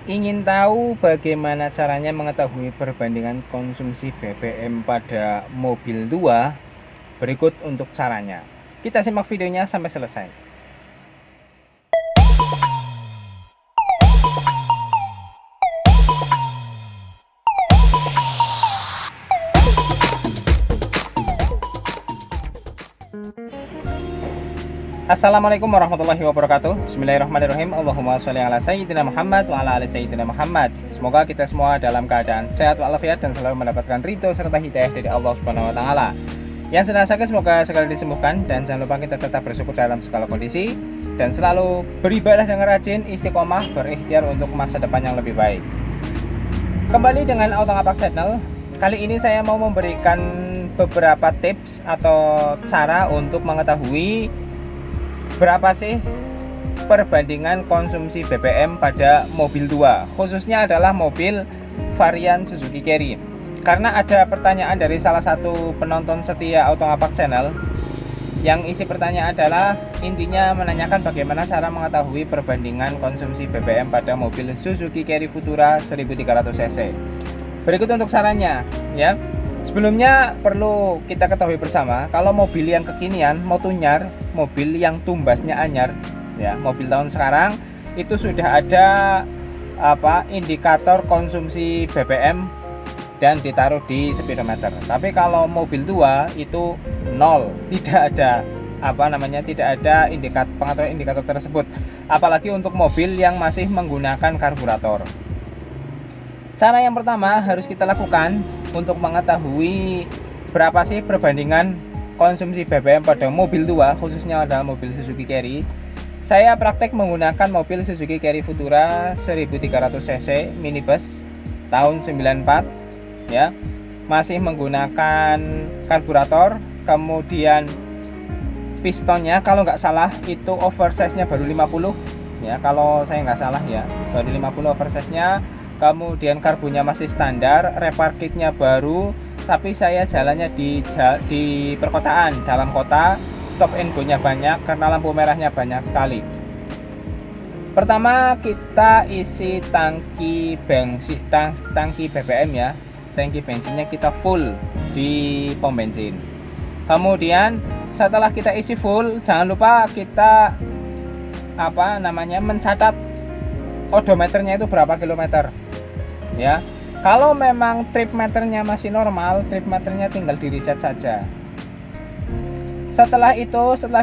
Ingin tahu bagaimana caranya mengetahui perbandingan konsumsi BBM pada mobil tua? Berikut untuk caranya. Kita simak videonya sampai selesai. Assalamualaikum warahmatullahi wabarakatuh. Bismillahirrahmanirrahim. Allahumma sholli ala sayyidina Muhammad wa ala ali sayyidina Muhammad. Semoga kita semua dalam keadaan sehat walafiat dan selalu mendapatkan ridho serta hidayah dari Allah Subhanahu wa taala. Yang sedang sakit semoga segera disembuhkan, dan jangan lupa kita tetap bersyukur dalam segala kondisi dan selalu beribadah dengan rajin, istiqomah, berikhtiar untuk masa depan yang lebih baik. Kembali dengan Auto Ngapak Channel. Kali ini saya mau memberikan beberapa tips atau cara untuk mengetahui berapa sih perbandingan konsumsi BBM pada mobil tua, khususnya adalah mobil varian Suzuki Carry. Karena ada pertanyaan dari salah satu penonton setia Auto Ngapak Channel, yang isi pertanyaan adalah intinya menanyakan bagaimana cara mengetahui perbandingan konsumsi BBM pada mobil Suzuki Carry Futura 1300 cc. Berikut untuk sarannya ya. Sebelumnya perlu kita ketahui bersama, kalau mobil yang kekinian, mau tunyar, mobil yang tumbasnya anyar, ya, mobil tahun sekarang itu sudah ada indikator konsumsi BBM dan ditaruh di speedometer. Tapi kalau mobil tua itu nol, tidak ada tidak ada pengaturan indikator tersebut. Apalagi untuk mobil yang masih menggunakan karburator. Cara yang pertama harus kita lakukan untuk mengetahui berapa sih perbandingan konsumsi BBM pada mobil tua, khususnya adalah mobil Suzuki Carry. Saya praktek menggunakan mobil Suzuki Carry Futura 1300 cc minibus tahun 94 ya. Masih menggunakan karburator, kemudian pistonnya kalau nggak salah itu oversize nya baru 50 ya, kalau saya nggak salah ya, baru 50 oversize nya. Kemudian karbunya masih standar, repair kitnya baru, tapi saya jalannya di perkotaan, dalam kota, stop and go nya banyak karena lampu merahnya banyak sekali. Pertama kita isi tangki bensin, tangki BBM ya, tangki bensinnya kita full di pom bensin. Kemudian setelah kita isi full, jangan lupa kita mencatat odometernya itu berapa kilometer. Ya, kalau memang trip meternya masih normal, trip meternya tinggal di reset saja. Setelah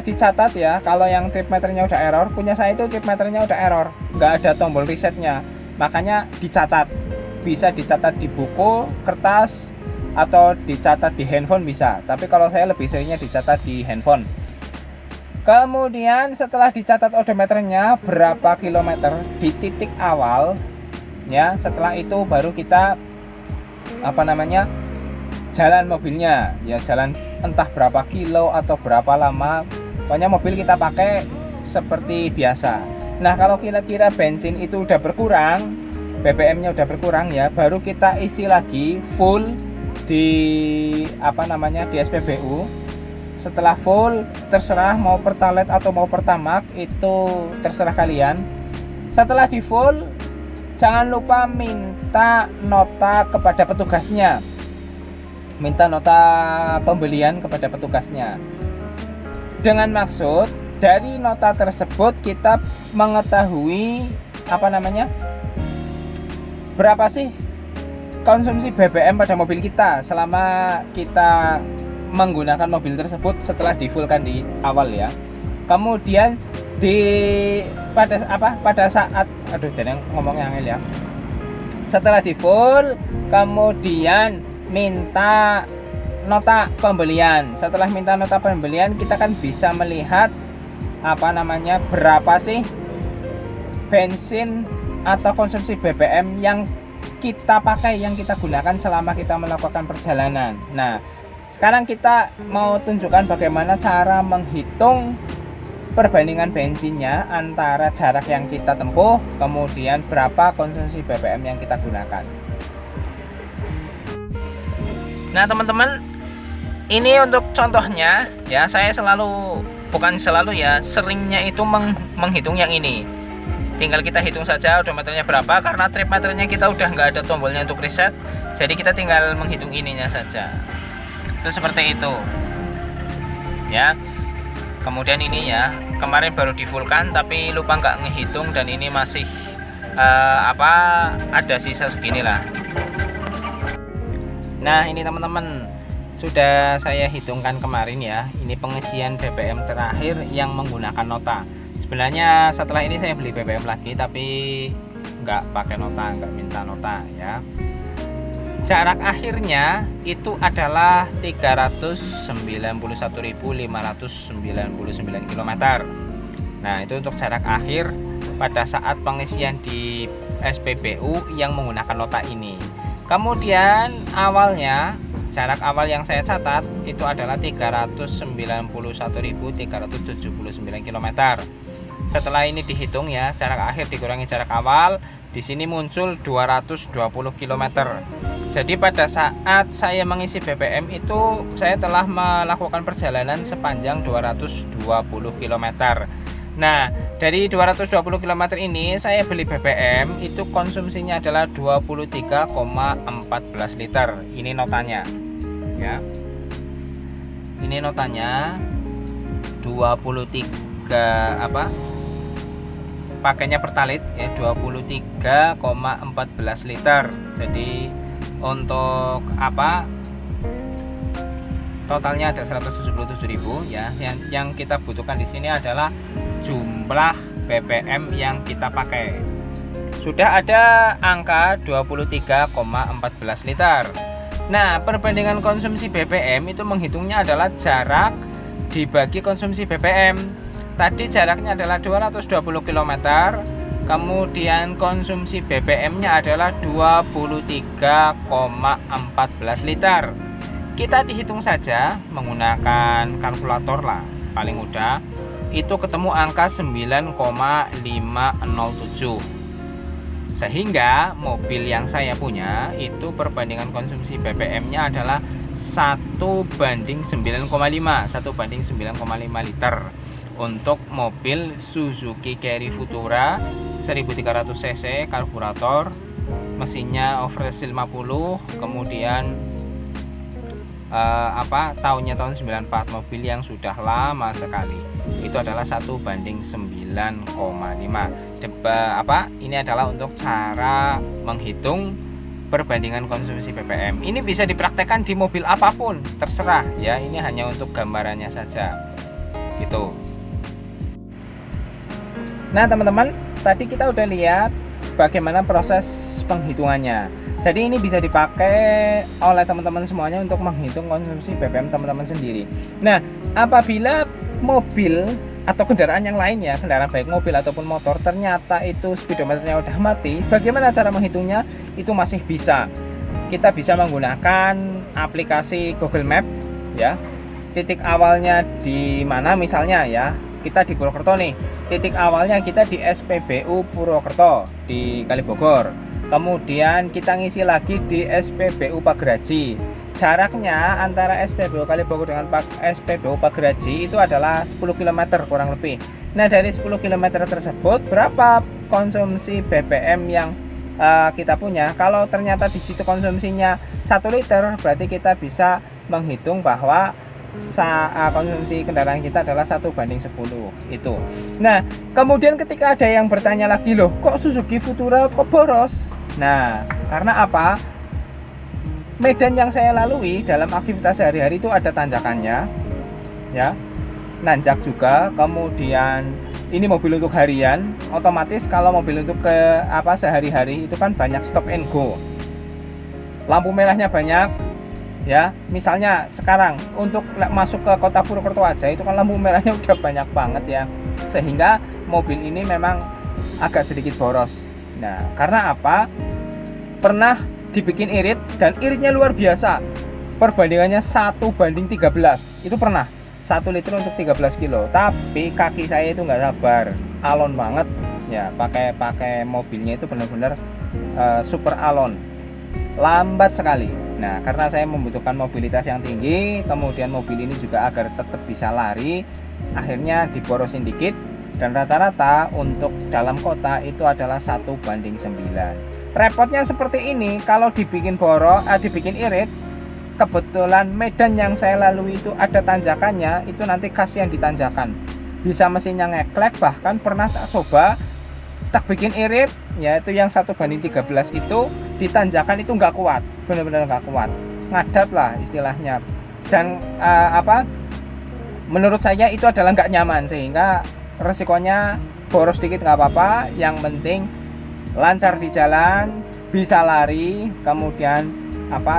dicatat ya, kalau yang trip meternya udah error, punya saya itu trip meternya udah error, nggak ada tombol resetnya, makanya dicatat. Bisa dicatat di buku, kertas, atau dicatat di handphone bisa, tapi kalau saya lebih seringnya dicatat di handphone. Kemudian setelah dicatat odometernya berapa kilometer di titik awal ya, setelah itu baru kita jalan mobilnya ya, jalan entah berapa kilo atau berapa lama, pokoknya mobil kita pakai seperti biasa. Nah, kalau kira-kira bensin itu udah berkurang, BBM-nya udah berkurang ya, baru kita isi lagi full di di SPBU. Setelah full, terserah mau Pertalite atau mau Pertamax, itu terserah kalian. Setelah di full, jangan lupa minta nota kepada petugasnya, minta nota pembelian kepada petugasnya, dengan maksud dari nota tersebut kita mengetahui berapa sih konsumsi BBM pada mobil kita selama kita menggunakan mobil tersebut setelah di-fullkan di awal ya. Kemudian pada saat ngomongnya angel ya, setelah di full kemudian minta nota pembelian. Setelah minta nota pembelian, kita kan bisa melihat berapa sih bensin atau konsumsi BBM yang kita pakai, yang kita gunakan selama kita melakukan perjalanan. Nah, sekarang kita mau tunjukkan bagaimana cara menghitung perbandingan bensinnya antara jarak yang kita tempuh, kemudian berapa konsumsi BBM yang kita gunakan. Nah teman-teman, ini untuk contohnya ya, saya seringnya itu menghitung yang ini. tinggal kita hitung saja odometernya berapa, karena trip meternya kita udah nggak ada tombolnya untuk reset, jadi kita tinggal menghitung ininya saja. Itu seperti itu ya. Kemudian ini ya, kemarin baru di fullkan tapi lupa nggak ngehitung, dan ini masih ada sisa segini lah. Nah ini teman-teman, sudah saya hitungkan kemarin ya. Ini pengisian BBM terakhir yang menggunakan nota. Sebenarnya setelah ini saya beli BBM lagi, tapi nggak pakai nota, nggak minta nota ya. Jarak akhirnya itu adalah 391.599 km. Nah itu untuk jarak akhir pada saat pengisian di SPBU yang menggunakan nota ini. Kemudian awalnya, jarak awal yang saya catat itu adalah 391.379 km. Setelah ini dihitung ya, jarak akhir dikurangi jarak awal, di sini muncul 220 km. Jadi pada saat saya mengisi BBM itu saya telah melakukan perjalanan sepanjang 220 km. Nah, dari 220 km ini saya beli BBM itu konsumsinya adalah 23,14 liter. Ini notanya. Ya. Ini notanya 23 pakainya pertalit ya, 23,14 liter. Jadi untuk totalnya ada 177.000 ya. Yang kita butuhkan di sini adalah jumlah BBM yang kita pakai. Sudah ada angka 23,14 liter. Nah, perbandingan konsumsi BBM itu menghitungnya adalah jarak dibagi konsumsi BBM. Tadi jaraknya adalah 220 km, kemudian konsumsi BBM-nya adalah 23,14 liter. Kita dihitung saja menggunakan kalkulator lah, paling mudah. Itu ketemu angka 9,507. Sehingga mobil yang saya punya itu perbandingan konsumsi BBM-nya adalah 1:9,5 liter. Untuk mobil Suzuki Carry Futura 1300 cc karburator, mesinnya overseas 50, kemudian tahunnya tahun 94, mobil yang sudah lama sekali. Itu adalah 1:9,5. Ini adalah untuk cara menghitung perbandingan konsumsi BBM. Ini bisa dipraktekkan di mobil apapun, terserah ya. Ini hanya untuk gambarannya saja. Gitu. Nah teman-teman, tadi kita udah lihat bagaimana proses penghitungannya. Jadi ini bisa dipakai oleh teman-teman semuanya untuk menghitung konsumsi BBM teman-teman sendiri. Nah, apabila mobil atau kendaraan yang lainnya, kendaraan baik mobil ataupun motor, ternyata itu speedometernya udah mati, bagaimana cara menghitungnya? Itu masih bisa. Kita bisa menggunakan aplikasi Google Map ya. Titik awalnya di mana misalnya ya, kita di Purwokerto nih. Titik awalnya kita di SPBU Purwokerto di Kalibogor. Kemudian kita ngisi lagi di SPBU Pagraji. Jaraknya antara SPBU Kalibogor dengan SPBU Pagraji itu adalah 10 km kurang lebih. Nah, dari 10 km tersebut berapa konsumsi BBM yang kita punya? Kalau ternyata di situ konsumsinya 1 liter, berarti kita bisa menghitung bahwa konsumsi kendaraan kita adalah 1:10 itu. Nah, kemudian ketika ada yang bertanya lagi, loh kok Suzuki Futura kok boros? Nah, karena apa? Medan yang saya lalui dalam aktivitas sehari-hari itu ada tanjakannya ya, nanjak juga. Kemudian ini mobil untuk harian, otomatis kalau mobil untuk sehari-hari itu kan banyak stop and go, lampu merahnya banyak ya. Misalnya sekarang untuk masuk ke kota Purwokerto aja itu kan lampu merahnya udah banyak banget ya, sehingga mobil ini memang agak sedikit boros. Nah, karena apa? Pernah dibikin irit dan iritnya luar biasa, perbandingannya 1:13. Itu pernah 1 liter untuk 13 kilo, tapi kaki saya itu nggak sabar, alon banget ya, pakai mobilnya itu benar-benar super alon, lambat sekali. Nah, karena saya membutuhkan mobilitas yang tinggi, kemudian mobil ini juga agar tetap bisa lari, akhirnya diborosin dikit dan rata-rata untuk dalam kota itu adalah 1:9. Repotnya seperti ini, kalau dibikin dibikin irit, kebetulan medan yang saya lalui itu ada tanjakannya, itu nanti kasihan di tanjakan, bisa mesinnya ngeklek. Bahkan pernah tak coba tak bikin irit, yaitu yang 1:13 itu di tanjakan itu nggak kuat, benar-benar nggak kuat, ngadat lah istilahnya. Dan menurut saya itu adalah nggak nyaman, sehingga resikonya boros dikit nggak apa-apa, yang penting lancar di jalan, bisa lari, kemudian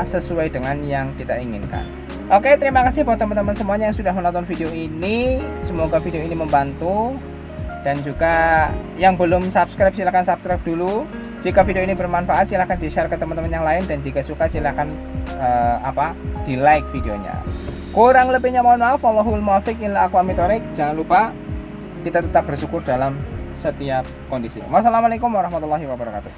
sesuai dengan yang kita inginkan. Oke, terima kasih buat teman-teman semuanya yang sudah menonton video ini. Semoga video ini membantu, dan juga yang belum subscribe silahkan subscribe dulu. Jika video ini bermanfaat silahkan di share ke teman-teman yang lain, dan jika suka silahkan di like videonya. Kurang lebihnya mohon maaf. Wallahul muwaffiq ila aqwamit thoriq. Jangan lupa kita tetap bersyukur dalam setiap kondisi. Wassalamualaikum warahmatullahi wabarakatuh.